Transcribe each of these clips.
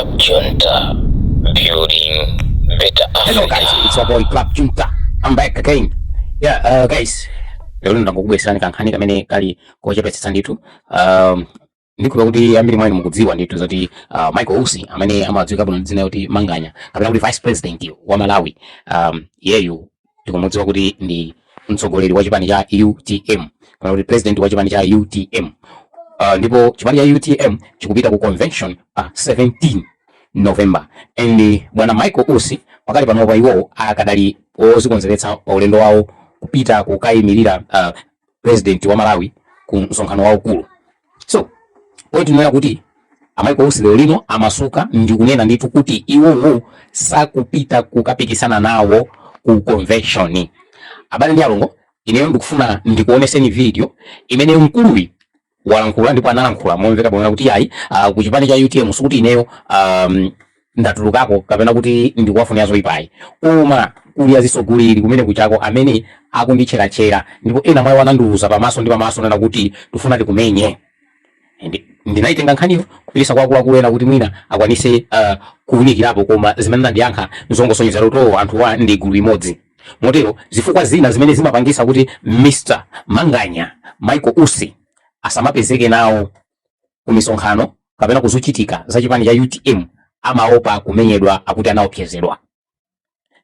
Club Junta, building better Africa. Hello guys, it's your boy Club Junta. I'm back again. Yeah, guys. Leo ndakubwesa kankhani kamene kali kochepetsa nditu. Ndikuwa kuti ambiri mwani mukudziwa nditu zoti Michael Usi amene amadziwika bwino dzina kuti Manganya, kapena kuti vice president wa Malawi. Yeyu tikumudziwa kuti ndi mtsogoleri wa chipani cha UTM, kapena kuti president wa chipani cha UTM. Ndipo chipani cha UTM chikupita ku convention 17 November. And bwana Michael Usi wakati panopa iwo akadali ozikonzeretsa ulendo wawo kupita kukayimirira president wa Malawi ku msonkhano waukulu. So point nena kuti Michael Usi lero lino amasuka ndi kunena nditu kuti iwo sakupita kukapikisana nawo ku convention. Abale ndi alongo, ineyo ndikufuna ndikuoneseni video imene mkuluwi walankhula ndipo analankhula momveka bwino kuti ayi ku chipani cha UTM sukuti ineyo ndatulukako kapena kuti ndikuwafunira zoyipayi, koma kuli azisogolera kumene kuchako amene akunditcherachera ndipo ena mwayi wanandiuza pamaso ndi pamaso nena kuti tufuna tikumenye. Ndinayitenga nkhaniyo kupitisa kwa akuluakulu ena kuti mwina akwanise kuwunikirapo, koma zimene nandiyankha nzongosonyeza kuti anthu wa ndi gulu imodzi. Motero zifukwa zina zimene zimapangisa kuti Mr. Manganya Michael Usi asamapezeke nawo ku misonkhano kapena kuzochitika za chipani cha UTM amaopa kumenyedwa akuti anaopsezedwa.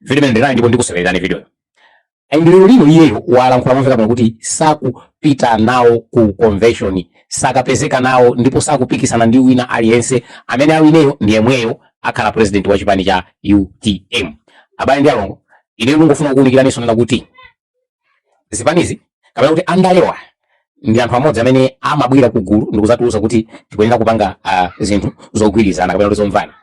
Video imene ndinayo ndipo ndikusewererani video. Lero lino iyeyo walankhula momveka bwino kuti sakupita nawo ku convention, sakapezeka nawo ndipo sakupikisana ndi wina aliyense amene awineyo ndiye mweyo akhala president wa chipani cha UTM. Abale ndi alongo, ineyo ndingofuna kuwunikiranso nena kuti zipanizi kapena kuti andalewa ndi anthu amodzi amene amabwera ku gulu ndikuzatiuza kuti tikuyenera kupanga zinthu zogwirizana kapena kuti zomvana,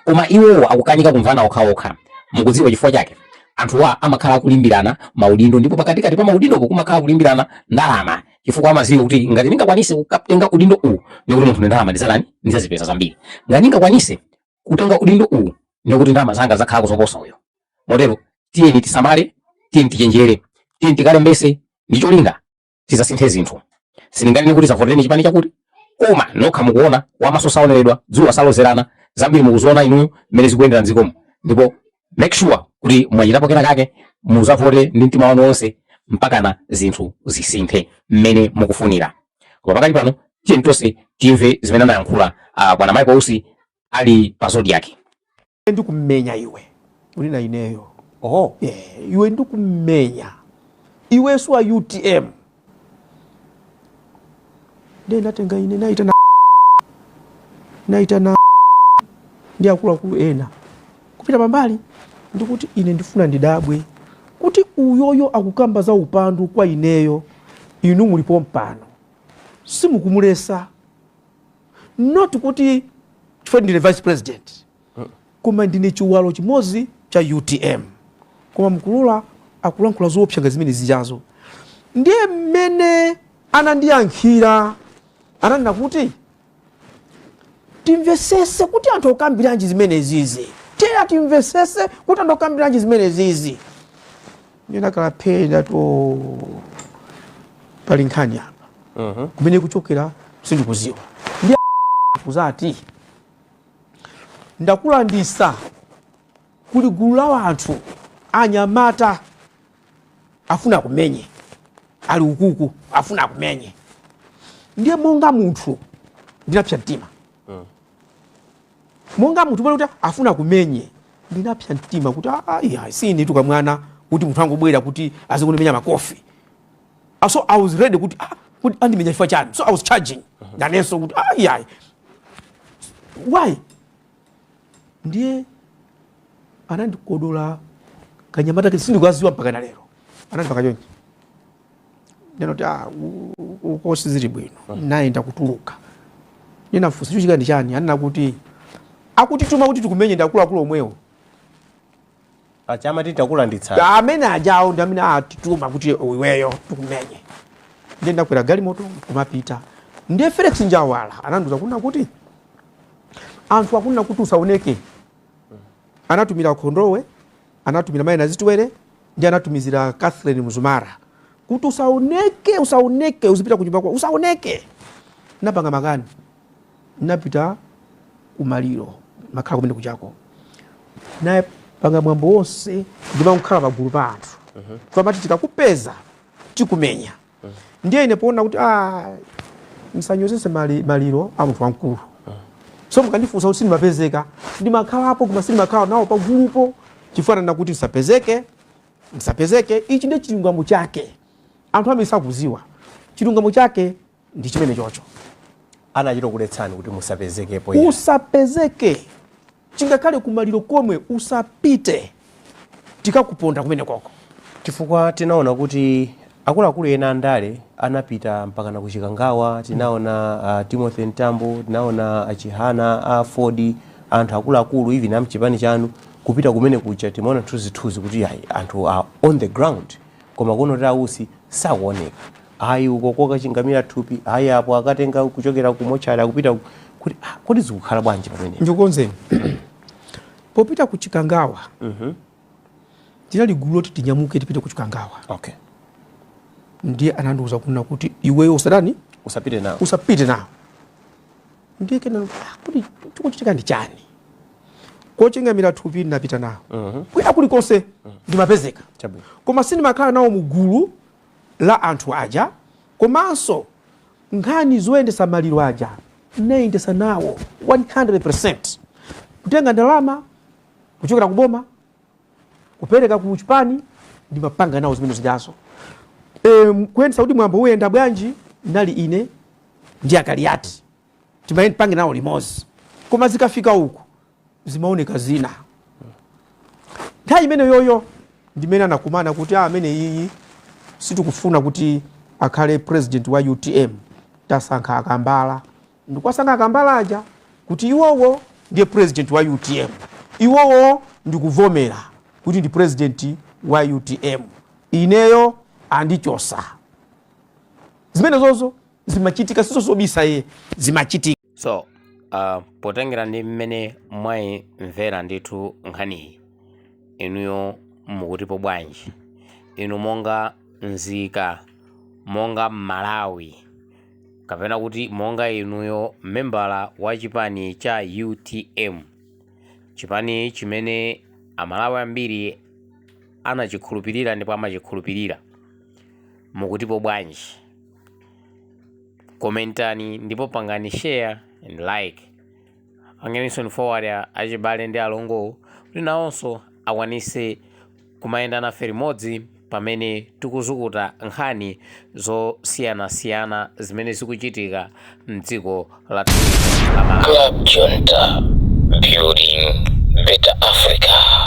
koma iwo akukanika kumvana okhaokha. Mukudziwa chifukwa chake? Anthuwa amakhala kulimbirana maudindo, ndipo pakatikati pa maudindopo kumakhala kulimbirana ndalama, chifukwa amaziwa kuti ngati ndingakwanise kutenga udindo uwu ndikuti munthu ndalama ndizalani ndizazipeza zambiri, ngati ndingakwanise kutenga udindo uwu ndikuti ndalama zanga zakhala kuzoposa uyo. Motero tiyeni tisamale, tiyeni tichenjere, tiyeni tikalembese ndi cholinga tizasinthe zinthu. Siningani kuti zavoteni chipani chakuti, koma nokha mukuona wamaso saoneredwa, dzuwa salozerana, zambiri mukuziona inuyo mmene zikuyendera mdzikomo, ndipo make sure kuti mwachitapo kena kake muzavote ndi mtima wanu wonse mpakana zinthu zisinthe mmene mukufunira. Koma pakali pano tiyeni tonse timve zimene anayankhula bwana Michael Usi ali pa zodiac. Ndikumenya iwe ulina ineyo iwe ndikumenya iwe swa UTM natenga ine naita na ndi akuluakulu ena kupita pambali ndikuti ine ndifuna ndidabwe kuti uyoyo akukamba za upandu kwa ineyo, inu mulipo mpano simukumulesa, not kuti chifukwa ndine vice president koma ndine chiwalo chimozi cha UTM, koma mkulula akulankhula zoopsa zimene zijazo. Ndiye mmene anandiyankhira ananena kuti timvesese kuti anthu okambiranji zimene zizi, teya timvesese kuti anthu okambiranji zimene zizi. Ndina kalapenda to pali nkhani apa kumene kuchokera sindikuziwa. Ndiye kuzati ndakulandisa kuli gulu la anthu anyamata afuna kumenye, ali ukuku afuna kumenye. Ndiye monga munthu ndinapsa mtima, monga munthu bwera kuti afuna kumenye ndinapsa mtima kuti sini tukamwana kuti munthu angobwera kuti azikunimenya makofi. So I was ready kuti kuti andimenya chifukwa chani, so I was charging nanenso kuti why. Ndiye anandikodola kanyamata ke sindikuziwa mpaka na lero, anandipaka chonchi ndinoti ukosi zili bwino naye ndakutuluka. Ndinafusa chika ndi chani, anena kuti akutituma kuti tikumenye ndakuluakulu omwewo achama titakulanditsa amene ajawo ndi amene atituma kuti iweyo tikumenye. Ndiye ndakwera galimoto kumapita. Ndiye Felix Njawala ananduza kuna kuti anthu akunena kuti usaoneke, anatumira Khondowe, anatumira Maina Zitwere, ndi anatumizira Catherine Muzumara kuti usaoneke uzipita kunyumba kwa usaoneke. Napanga makani napita kumaliro makhala kumene kuchako naye panga mwambo wonse ndimakukhala pagulu pa anthu kwamati tikakupeza tikumenya ndiye ine poona kuti msanyozese maliro a munthu wamkulu so mukandifunsa kuti sindimapezeka ndimakhalapo koma sindimakhala nawo pagulupo chifukwa kuti msapezeke ichi ndiye chilungamo chake anthu amene sakuziwa chilungamo chake ndi chimene chocho anachita kuletsani kuti musapezekepo usapezeke chingakhale kumaliro komwe usapite tikakuponda kumene koko chifukwa tinaona kuti akuluakulu ena andale anapita mpaka na kuchikangawa tinaona Timothy Ntambo tinaona achihana a Ford anthu akuluakulu even amchipani chanu kupita kumene kucha timaona thuzi kuti anthu are on the ground koma kuno tausi sakuoneka ayi uko koka chingamira thupi ayi apo akatenga kuchokera ku mochari akupita kuti kodi zikukhala bwanji pamene ndikukonzeni popita ku chikangawa tinali gulu loti tinyamuke tipite ku chikangawa okay ndiye anandiuza kuna kuti iweyo usapite nawo ndiye kena kuti tikuchitika ndi chani kochingamira thupi napita nawo kwina kulikonse ndimapezeka koma sindimakhala nawo mugulu la anthu aja komanso nkhani zoyendesa maliro aja nayendesa nawo 100% kutenga ndalama kuchokera kuboma kupereka ku chipani ndimapanga nawo zimene zijazo kuyendesa kuti mwambo uyenda bwanji nali ine ndi Kaliati timapange nawo limodzi koma zikafika uku zimaoneka zina nthawi imene yoyo ndimene anakumana kuti amene iyi sitikufuna kuti akhale president wa UTM tasankha Akambala ndikwasankha Akambala aja kuti iwowo ndiye president wa UTM iwowo ndikuvomera kuti ndi president wa UTM ineyo andichosa zimene zozo zimachitika sizosobisa ye zimachitika so potengera ndi mmene mwayimvera ndithu nkhaniyi inuyo mukutipo bwanji inu monga nzika monga Malawi kapena kuti monga inuyo membala wa chipani cha UTM chipani chimene Amalawi ambiri anachikhulupirira ndipo amachikhulupirira mukutipo bwanji komentani ndipo pangani share and like pangeninso forward achibale ndi alongo kuti nawonso akwanise kumayenda nafe limodzi pamene tikuzukuta nkhani zosiyanasiyana zimene zikuchitika mdziko la Club Junta, building better Africa.